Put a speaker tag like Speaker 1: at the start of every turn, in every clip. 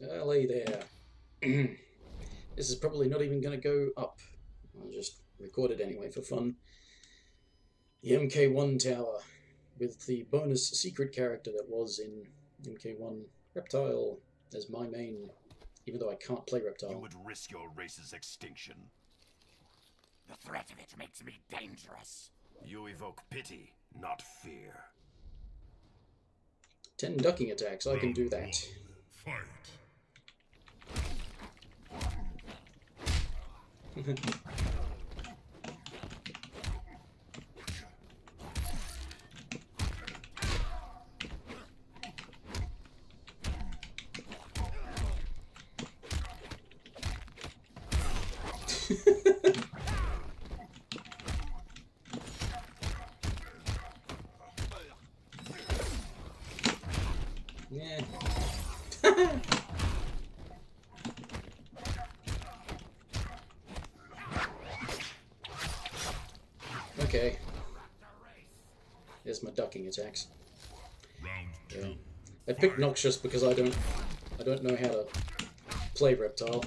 Speaker 1: Lay there. This is probably not even going to go up. I'll just record it anyway for fun. The MK1 Tower with the bonus secret character that was in MK1 Reptile as my main, even though I can't play Reptile.
Speaker 2: You would risk your race's extinction.
Speaker 3: The threat of it makes me dangerous.
Speaker 2: You evoke pity, not fear.
Speaker 1: 10 ducking attacks, I can do that.
Speaker 4: Fight.
Speaker 1: Yeah. Okay. There's my ducking attacks.
Speaker 4: Round two.
Speaker 1: Yeah. I picked Noxious because I don't know how to play Reptile.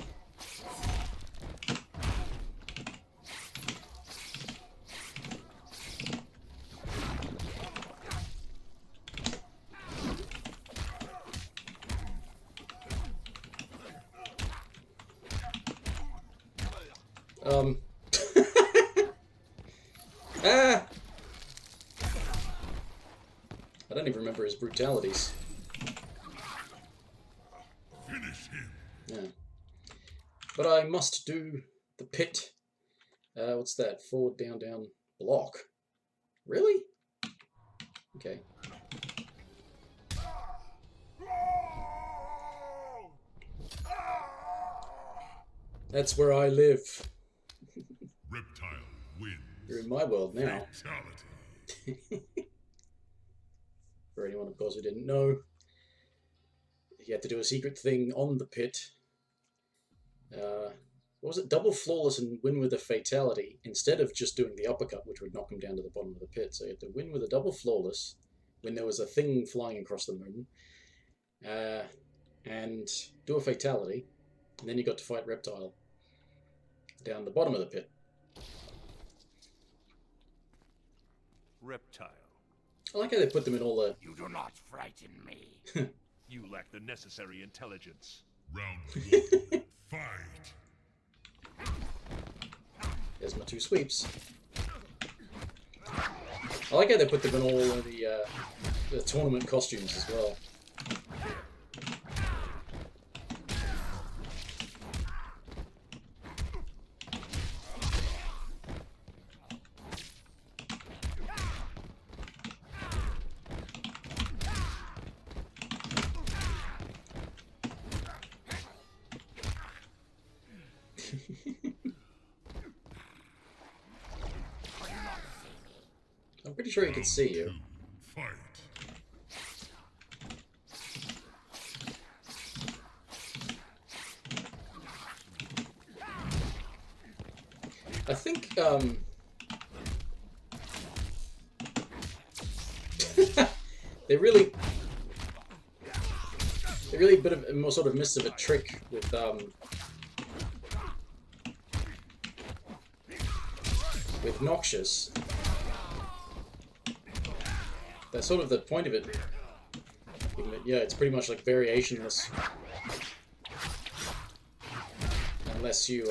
Speaker 1: Ah! I don't even remember his brutalities.
Speaker 4: Finish him.
Speaker 1: Yeah. But I must do the pit. What's that? Forward, down, down, block. Really? Okay. That's where I live.
Speaker 4: Reptile wins.
Speaker 1: You're in my world now.
Speaker 4: Fatality.
Speaker 1: For anyone, of course, who didn't know, you had to do a secret thing on the pit. What was it? Double flawless and win with a fatality instead of just doing the uppercut, which would knock him down to the bottom of the pit. So you had to win with a double flawless when there was a thing flying across the moon, and do a fatality, and then you got to fight Reptile down the bottom of the pit.
Speaker 5: Reptile.
Speaker 1: I like how they put them in all the...
Speaker 3: You do not frighten me.
Speaker 5: You lack the necessary intelligence.
Speaker 4: Round one. Fight.
Speaker 1: There's my two sweeps. I like how they put them in all of the tournament costumes as well. I'm pretty sure he can see you.
Speaker 4: Fight.
Speaker 1: I think they really bit of more sort of missed of a trick with Noxious. That's sort of the point of it. Yeah, it's pretty much like variationless. Unless you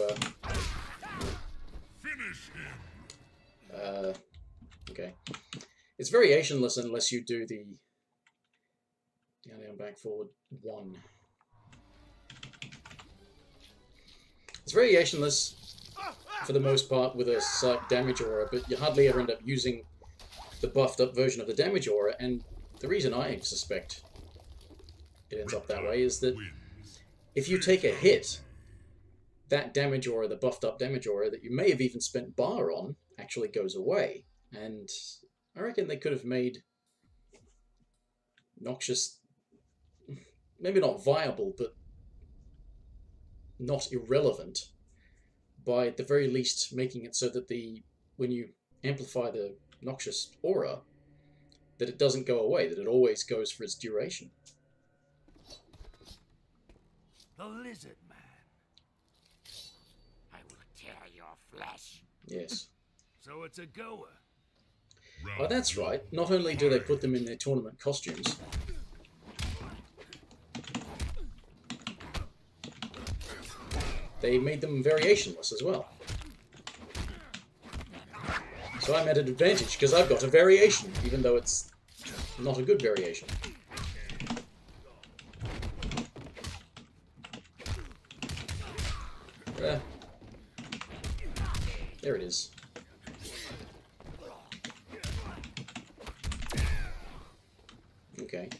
Speaker 4: Finish him.
Speaker 1: okay. It's variationless unless you do the down, down, back, forward, 1. It's variationless for the most part with a slight damage aura, but you hardly ever end up using the buffed up version of the damage aura, and the reason I suspect it ends up that way is that if you take a hit, that damage aura, the buffed up damage aura that you may have even spent bar on, actually goes away. And I reckon they could have made Noxious maybe not viable, but not irrelevant, by at the very least making it so that when you amplify the Noxious aura, that it doesn't go away, that it always goes for its duration.
Speaker 5: The lizard man.
Speaker 3: I will tear your flesh.
Speaker 1: Yes.
Speaker 5: So it's a goer.
Speaker 1: Oh, that's right. Not only do they put them in their tournament costumes, they made them variationless as well. So I'm at an advantage because I've got a variation, even though it's not a good variation. There it is. Okay.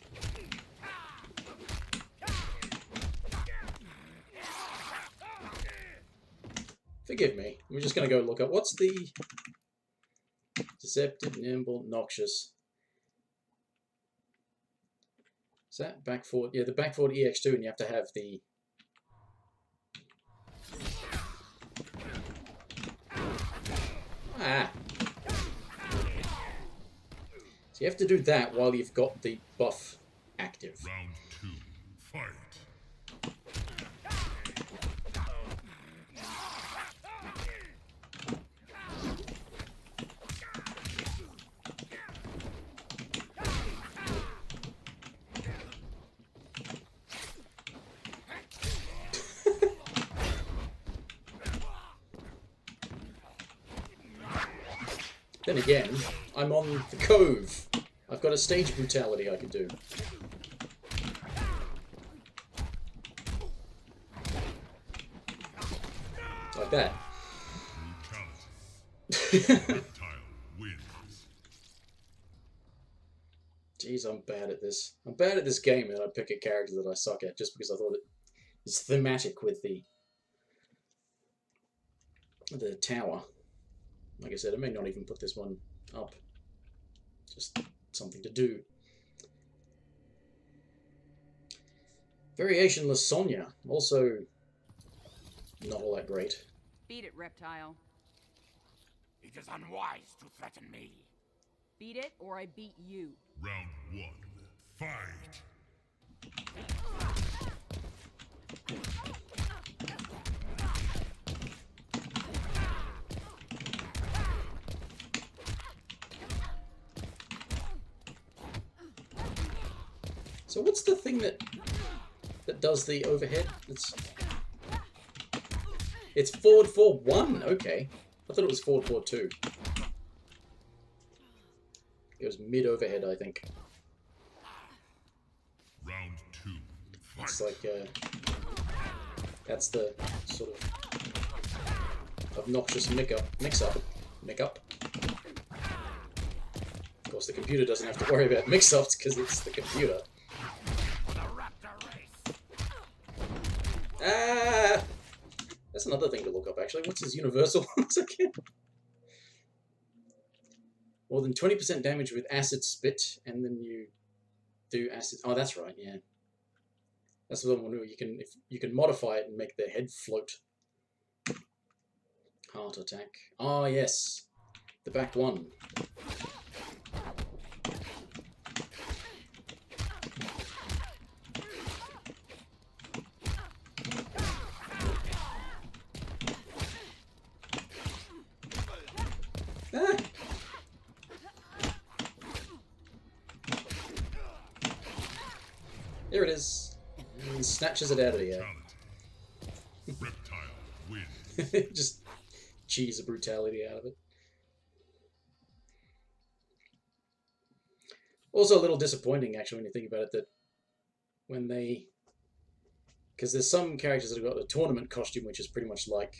Speaker 1: Forgive me. I'm just going to go look up. What's the... Deceptive, nimble, noxious. Is that back forward? Yeah, the back forward EX2, and you have to have the... Ah! So you have to do that while you've got the buff active.
Speaker 4: Round 2, fight.
Speaker 1: Then again, I'm on the Cove. I've got a stage brutality I can do. Like that.
Speaker 4: Reptile wins.
Speaker 1: Jeez, I'm bad at this. I'm bad at this game, and I pick a character that I suck at just because I thought it's thematic with the tower. Like I said, I may not even put this one up. Just something to do. Variationless Sonya. Also not all that great.
Speaker 6: Beat it, reptile.
Speaker 3: It is unwise to threaten me.
Speaker 6: Beat it, or I beat you.
Speaker 4: Round 1, fight.
Speaker 1: So what's the thing that does the overhead? It's forward 4-1. Okay, I thought it was forward 4-2. It was mid overhead, I think.
Speaker 4: Round 2, fight.
Speaker 1: It's like that's the sort of obnoxious mix-up. Of course, the computer doesn't have to worry about mix-ups because it's the computer. Ah! That's another thing to look up, actually. What's his universal once again? More than 20% damage with acid spit, and then you do acid... Oh, that's right, yeah. That's the one where you can modify it and make their head float. Heart attack. Ah, yes. The back one. Ah! There it is. And snatches it out of the air.
Speaker 4: Reptile wins.
Speaker 1: Just cheese the brutality out of it. Also a little disappointing, actually, when you think about it, that when they... Because there's some characters that have got a tournament costume, which is pretty much like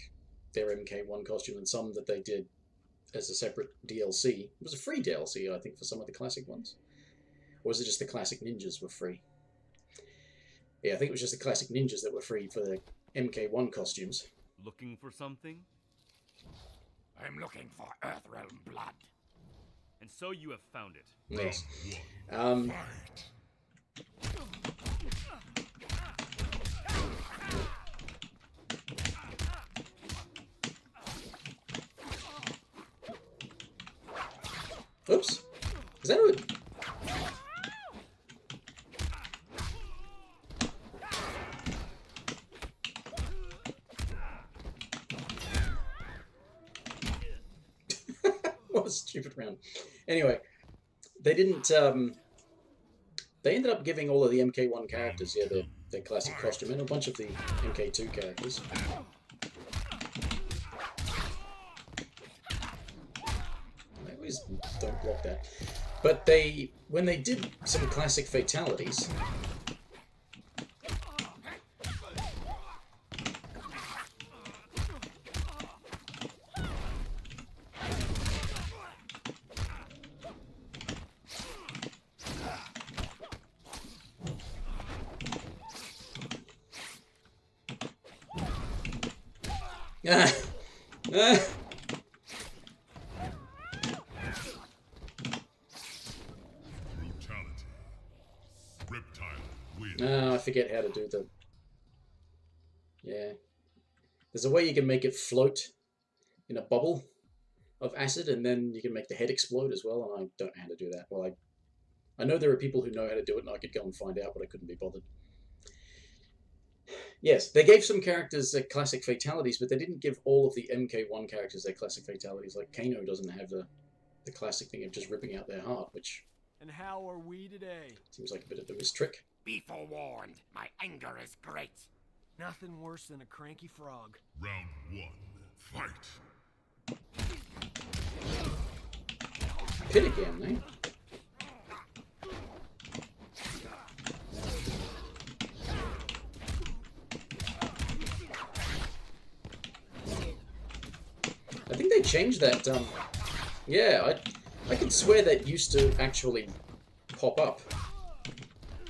Speaker 1: their MK1 costume, and some that they did as a separate DLC. It was a free DLC, I think, for some of the classic ones. Or was it just the classic ninjas were free? Yeah, I think it was just the classic ninjas that were free for the MK1 costumes.
Speaker 5: Looking for something?
Speaker 3: I'm looking for Earthrealm blood.
Speaker 5: And so you have found it.
Speaker 1: Yes.
Speaker 4: Fight.
Speaker 1: Oops. Is that a... What a stupid round. Anyway, they didn't. They ended up giving all of the MK1 characters, yeah, their classic costume, and a bunch of the MK2 characters. I always don't block that. But when they did some classic fatalities.
Speaker 4: Brutality. Reptile wins.
Speaker 1: I forget how to do the... Yeah. There's a way you can make it float in a bubble of acid, and then you can make the head explode as well, and I don't know how to do that. Well, I know there are people who know how to do it, and I could go and find out, but I couldn't be bothered. Yes, they gave some characters their classic fatalities, but they didn't give all of the MK1 characters their classic fatalities. Like, Kano doesn't have the classic thing of just ripping out their heart, which...
Speaker 7: And how are we today?
Speaker 1: Seems like a bit of a mistrick.
Speaker 3: Be forewarned, my anger is great.
Speaker 7: Nothing worse than a cranky frog.
Speaker 4: Round 1. Fight.
Speaker 1: Pit again, eh? I think they changed that, yeah, I could swear that used to actually pop up.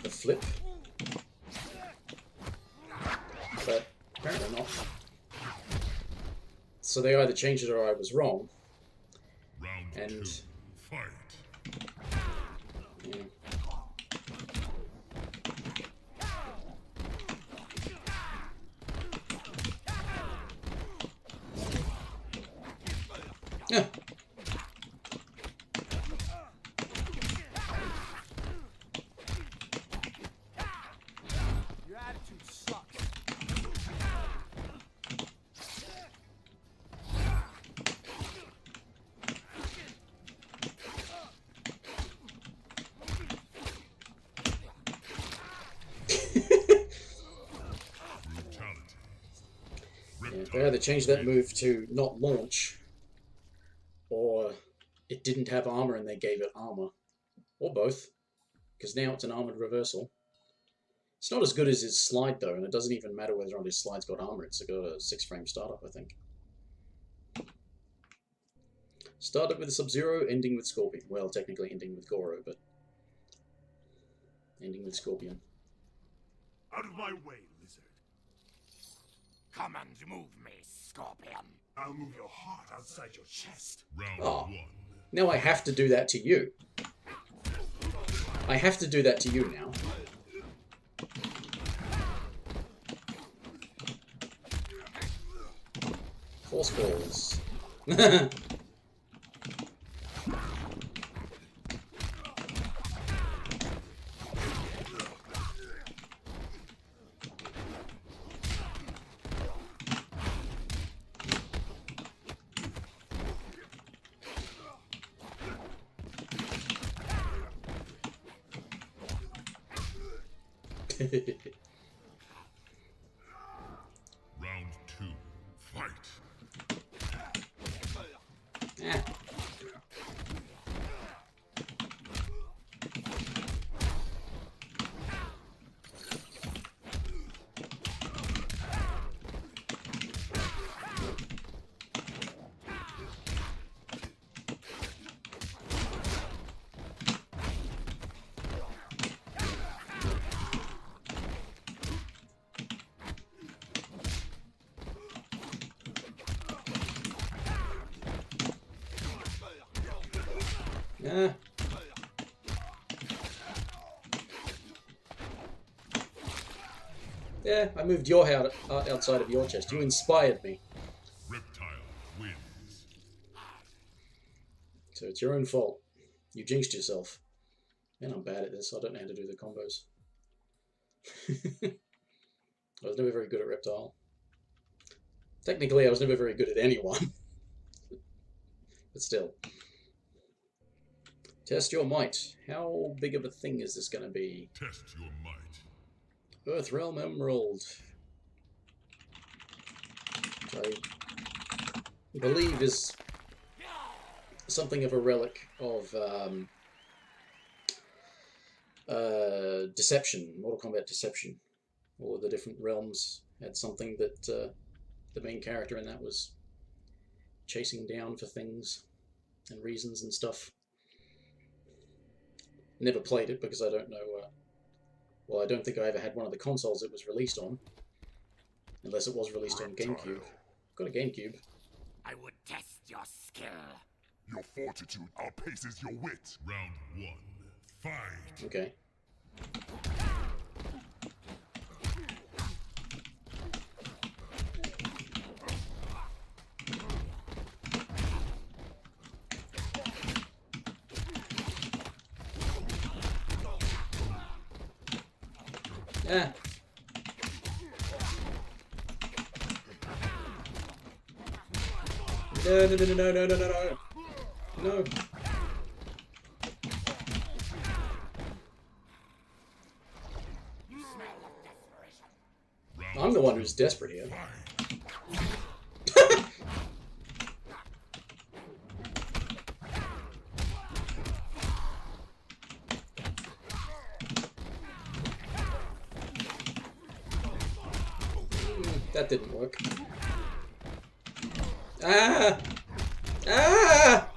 Speaker 1: The flip. But apparently not. So they either changed it or I was wrong.
Speaker 4: Round 2. Fight.
Speaker 1: Yeah. Yeah.
Speaker 7: Your attitude sucks.
Speaker 4: Brutality.
Speaker 1: Yeah, they either changed that move to not launch, or it didn't have armor and they gave it armor. Or both, because now it's an armored reversal. It's not as good as his slide though, and it doesn't even matter whether or not his slide's got armor. It's got a 6-frame startup, I think. Started with Sub-Zero, ending with Scorpion. Well, technically ending with Goro, but ending with Scorpion.
Speaker 2: Out of my way, lizard.
Speaker 3: Come and move me, Scorpion.
Speaker 2: I'll move your heart outside your chest.
Speaker 4: Round
Speaker 1: Oh.
Speaker 4: 1.
Speaker 1: Now I have to do that to you. I have to do that to you now. Force balls.
Speaker 4: Round 2. Fight.
Speaker 1: Ah. Ah. Yeah, I moved your heart outside of your chest. You inspired me.
Speaker 4: Reptile wins.
Speaker 1: So it's your own fault. You jinxed yourself. And I'm bad at this. I don't know how to do the combos. I was never very good at Reptile. Technically, I was never very good at anyone. But still. Test your might. How big of a thing is this going to be?
Speaker 4: Test your might.
Speaker 1: Earthrealm Emerald. Which I believe is something of a relic of Deception, Mortal Kombat Deception. All of the different realms had something that the main character in that was chasing down for things and reasons and stuff. Never played it because I don't know. Well, I don't think I ever had one of the consoles it was released on, unless it was released on GameCube. Got a GameCube.
Speaker 3: I would test your skill.
Speaker 2: Your fortitude outpaces your wit.
Speaker 4: Round 1. Fight.
Speaker 1: Okay. Ah. No, no, no, no, no, no, no, no. No. I'm the one who's desperate here. That didn't work. Ah! Ah!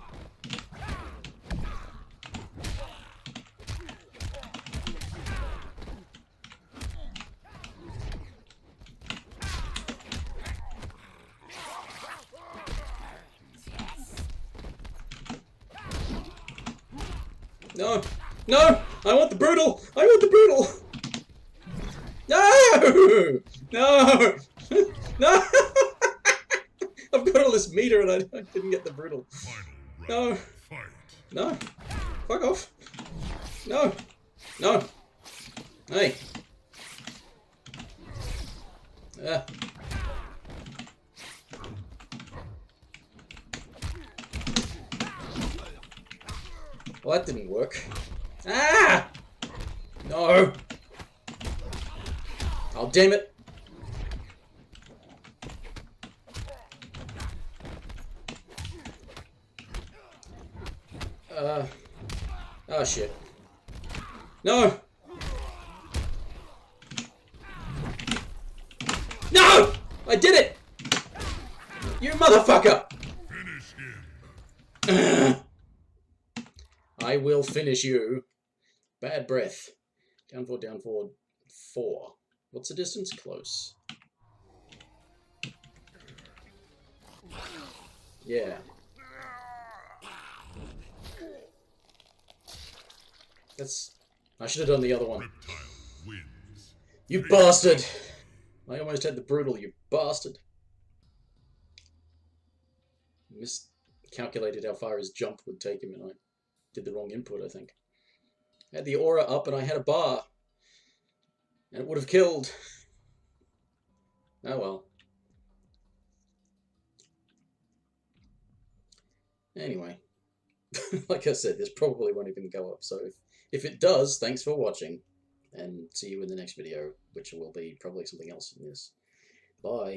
Speaker 1: No! No! I want the brutal! I want the brutal! No! No! No! I've got all this meter and I didn't get the brutal. No!
Speaker 4: Fight.
Speaker 1: No! Fuck off! No! No! Hey! Well, that didn't work. Ah! No! Oh, damn it! Oh shit. No! No! I did it! You motherfucker!
Speaker 4: Finish him.
Speaker 1: I will finish you. Bad breath. Down forward, 4. What's the distance? Close. Yeah. That's... I should have done the other one.
Speaker 4: Reptile wins.
Speaker 1: You bastard! I almost had the brutal, you bastard. Miscalculated how far his jump would take him and I did the wrong input, I think. I had the aura up and I had a bar. And it would have killed. Oh well. Anyway. Like I said, this probably won't even go up, so if it does, thanks for watching. And see you in the next video, which will be probably something else in this. Bye.